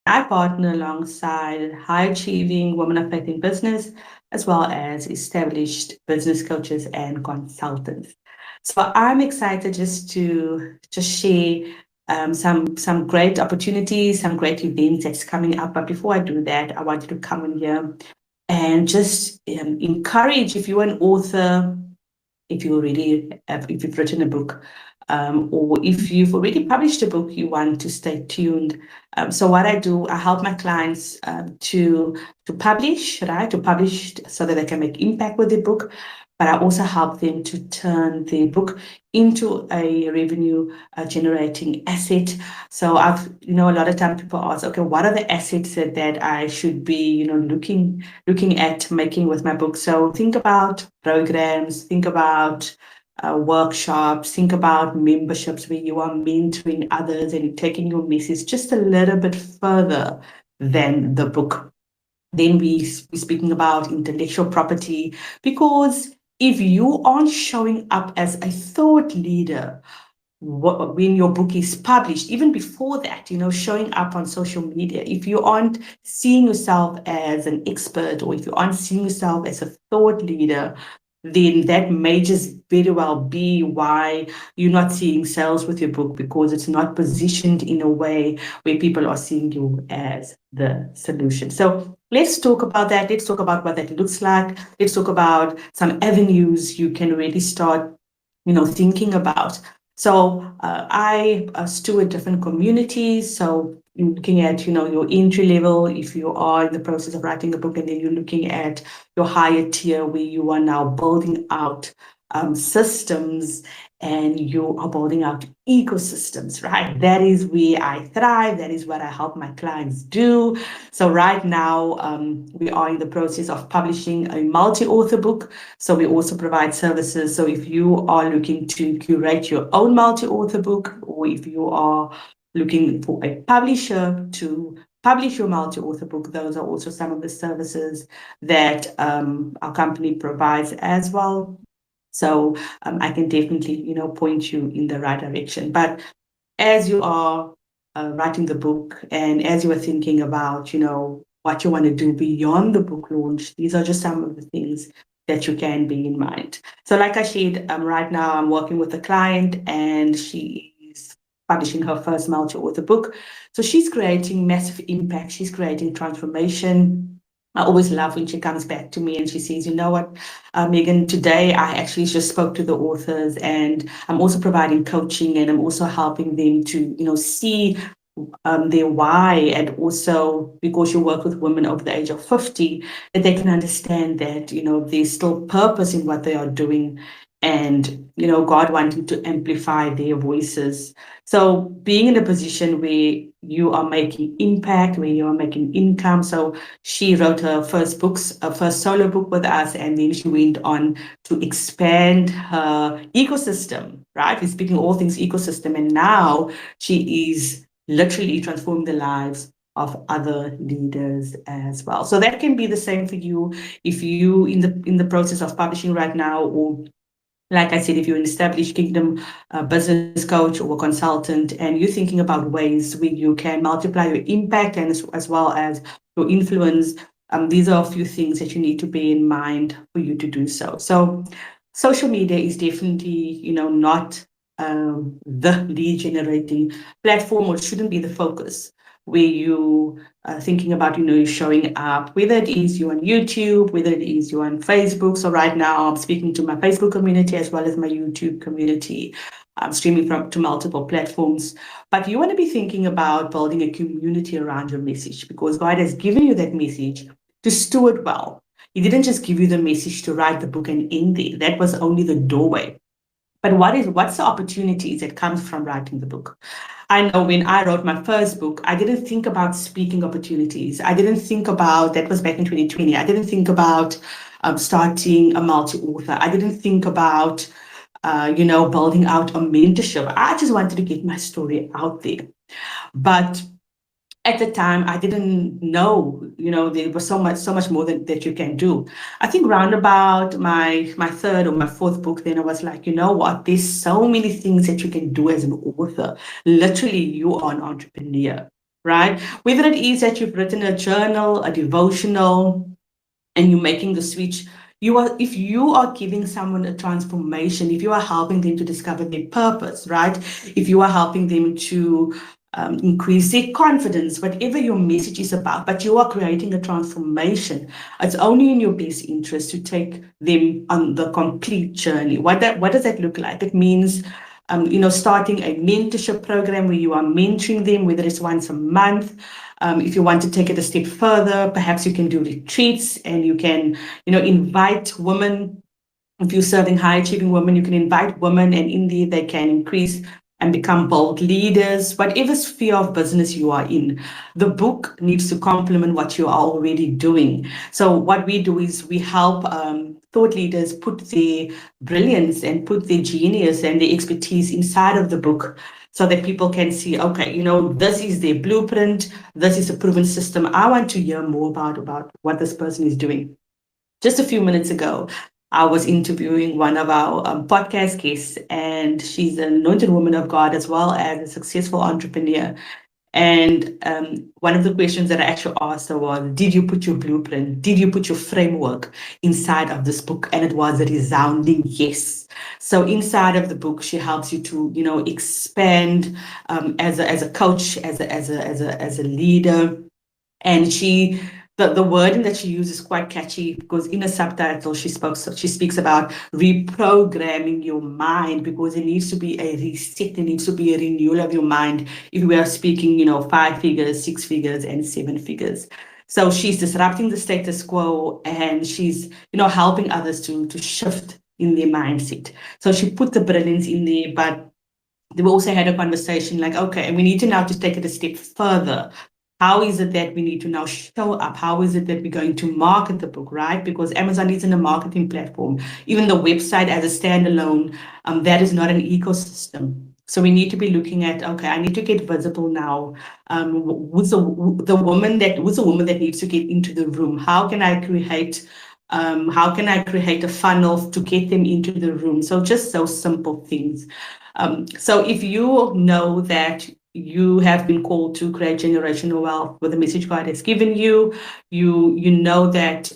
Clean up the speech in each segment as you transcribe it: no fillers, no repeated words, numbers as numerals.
I partner alongside high achieving women of faith in business, as well as established business coaches and consultants. So I'm excited just to just share some great opportunities, some great events that's coming up. But before I do that, I wanted to come in here and just encourage, if you're an author, if you've written a book, or if you've already published a book, you want to stay tuned. So what I do, I help my clients to publish, right? To publish so that they can make impact with the book. But I also help them to turn the book into a revenue generating asset. So a lot of time people ask, okay, what are the assets that I should be, looking at making with my book? So think about programs, think about workshops, think about memberships where you are mentoring others and taking your message just a little bit further than the book. Then we're speaking about intellectual property, because if you aren't showing up as a thought leader when your book is published, even before that, showing up on social media, if you aren't seeing yourself as an expert, or if you aren't seeing yourself as a thought leader, then that may just very well be why you're not seeing sales with your book, because it's not positioned in a way where people are seeing you as the solution. So let's talk about that. Let's talk about what that looks like. Let's talk about some avenues you can really start, thinking about. So I steward different communities. So looking at, your entry level, if you are in the process of writing a book, and then you're looking at your higher tier where you are now building out systems and you are building out ecosystems, right? That is where I thrive. That is what I help my clients do. So right now, we are in the process of publishing a multi-author book. So we also provide services. So if you are looking to curate your own multi-author book, or if you are looking for a publisher to publish your multi-author book, those are also some of the services that our company provides as well. So I can definitely, point you in the right direction. But as you are writing the book, and as you are thinking about, what you want to do beyond the book launch, these are just some of the things that you can be in mind. So like I said, right now I'm working with a client, and she is publishing her first multi-author book. So she's creating massive impact. She's creating transformation. I always love when she comes back to me and she says, you know what, Megan, today I actually just spoke to the authors, and I'm also providing coaching, and I'm also helping them to, see their why, and also because you work with women over the age of 50, that they can understand that, there's still purpose in what they are doing, and, God wanting to amplify their voices. So being in a position where you are making impact, where you are making income. So she wrote her first solo book with us, and then she went on to expand her ecosystem, right? We're speaking all things ecosystem, and now she is literally transforming the lives of other leaders as well. So that can be the same for you if you in the process of publishing right now, or like I said, if you're an established kingdom business coach or a consultant, and you're thinking about ways where you can multiply your impact and as well as your influence, these are a few things that you need to bear in mind for you to do so. So social media is definitely, not the lead generating platform, or shouldn't be the focus where you are thinking about, you're showing up, whether it is you on YouTube, whether it is you on Facebook. So right now I'm speaking to my Facebook community as well as my YouTube community. I'm streaming to multiple platforms. But you want to be thinking about building a community around your message, because God has given you that message to steward well. He didn't just give you the message to write the book and end there. That was only the doorway. But what's the opportunities that comes from writing the book? I know when I wrote my first book, I didn't think about speaking opportunities. I didn't think about, that was back in 2020. I didn't think about starting a multi-author. I didn't think about, building out a mentorship. I just wanted to get my story out there. But at the time, I didn't know, there was so much more that you can do. I think round about my third or my fourth book, then I was like, you know what, there's so many things that you can do as an author. Literally, you are an entrepreneur. right? Whether it is that you've written a journal, a devotional, and you're making the switch, if you are giving someone a transformation, if you are helping them to discover their purpose, right? If you are helping them to increase their confidence, whatever your message is about, but you are creating a transformation, it's only in your best interest to take them on the complete journey. What does that look like? It means starting a mentorship program where you are mentoring them, whether it's once a month. If you want to take it a step further, perhaps you can do retreats and you can, invite women. If you're serving high achieving women, you can invite women, and in there they can increase and become bold leaders, whatever sphere of business you are in. The book needs to complement what you are already doing. So what we do is we help thought leaders put their brilliance and put their genius and their expertise inside of the book, so that people can see, okay, this is their blueprint, this is a proven system. I want to hear more about what this person is doing. Just a few minutes ago, I was interviewing one of our podcast guests, and she's an anointed woman of God as well as a successful entrepreneur. And one of the questions that I actually asked her was, did you put your blueprint, did you put your framework inside of this book? And it was a resounding yes. So inside of the book, she helps you to, expand as a coach, as a leader. And the wording that she uses is quite catchy, because in a subtitle she speaks about reprogramming your mind, because there needs to be a reset, there needs to be a renewal of your mind if we are speaking, 5 figures, 6 figures, and 7 figures. So she's disrupting the status quo, and she's, helping others to shift in their mindset. So she put the brilliance in there, but we also had a conversation like, okay, and we need to now just take it a step further. How is it that we need to now show up? How is it that we're going to market the book, right? Because Amazon isn't a marketing platform. Even the website as a standalone, that is not an ecosystem. So we need to be looking at, okay, I need to get visible now. Who's the woman that needs to get into the room? How can I create a funnel to get them into the room? So just those simple things. So if you know that you have been called to create generational wealth with the message God has given you, you know that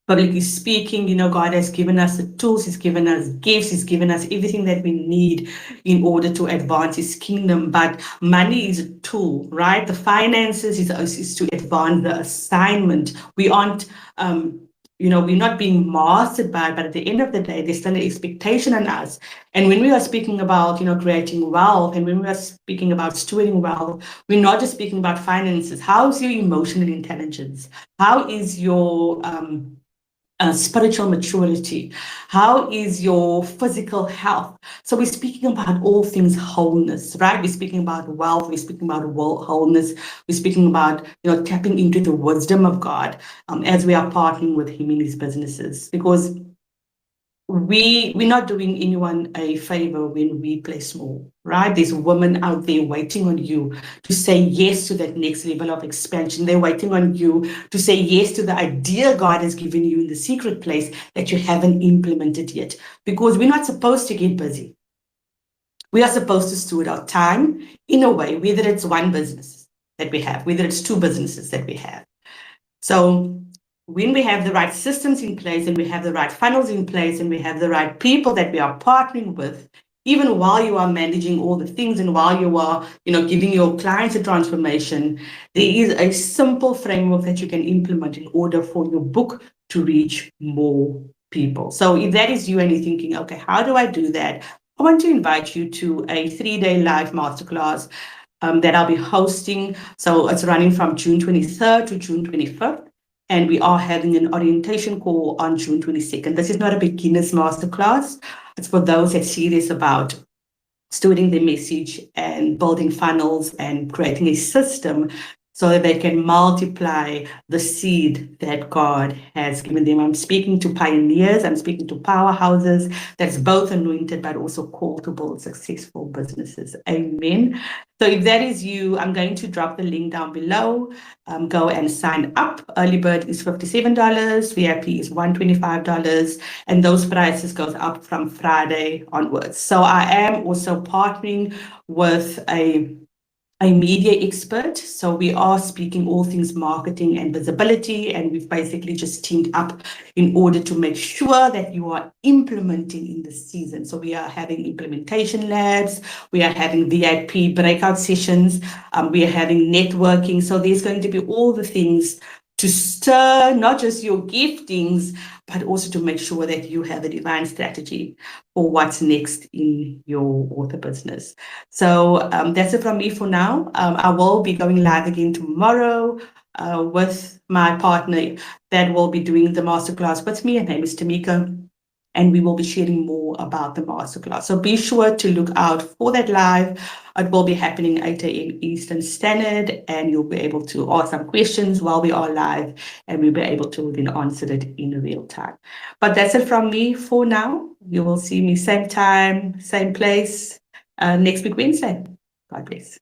publicly speaking, God has given us the tools, He's given us gifts, He's given us everything that we need in order to advance His kingdom. But money is a tool, right? The finances is to advance the assignment. We aren't we're not being mastered by it, but at the end of the day, there's still an expectation on us. And when we are speaking about, creating wealth, and when we are speaking about stewarding wealth, we're not just speaking about finances. How's your emotional intelligence? How is your spiritual maturity? How is your physical health? So we're speaking about all things wholeness, right? We're speaking about wealth. We're speaking about wholeness. We're speaking about, tapping into the wisdom of God as we are partnering with Him in His businesses, because we're not doing anyone a favor when we play small, right? There's women out there waiting on you to say yes to that next level of expansion. They're waiting on you to say yes to the idea God has given you in the secret place that you haven't implemented yet, because we're not supposed to get busy. We are supposed to steward our time in a way, whether it's one business that we have, whether it's 2 businesses that we have. So when we have the right systems in place, and we have the right funnels in place, and we have the right people that we are partnering with, even while you are managing all the things and while you are, giving your clients a transformation, there is a simple framework that you can implement in order for your book to reach more people. So if that is you and you're thinking, okay, how do I do that? I want to invite you to a 3-day live masterclass that I'll be hosting. So it's running from June 23rd to June 25th. And we are having an orientation call on June 22nd. This is not a beginner's masterclass. It's for those that are serious about stewarding their message and building funnels and creating a system so that they can multiply the seed that God has given them. I'm speaking to pioneers, I'm speaking to powerhouses that's both anointed but also called to build successful businesses. Amen. So if that is you, I'm going to drop the link down below. Go and sign up. Early bird is $57, VIP is $125, and those prices goes up from Friday onwards. So I am also partnering with a a media expert. So we are speaking all things marketing and visibility, and we've basically just teamed up in order to make sure that you are implementing in the season. So we are having implementation labs, we are having VIP breakout sessions, we are having networking. So there's going to be all the things to stir not just your giftings, but also to make sure that you have a divine strategy for what's next in your author business. So that's it from me for now. I will be going live again tomorrow with my partner that will be doing the masterclass with me. Her name is Tamika, and we will be sharing more about the masterclass. So be sure to look out for that live. It will be happening 8 a.m. Eastern Standard, and you'll be able to ask some questions while we are live, and we'll be able to then answer it in real time. But that's it from me for now. You will see me same time, same place next week, Wednesday. God bless.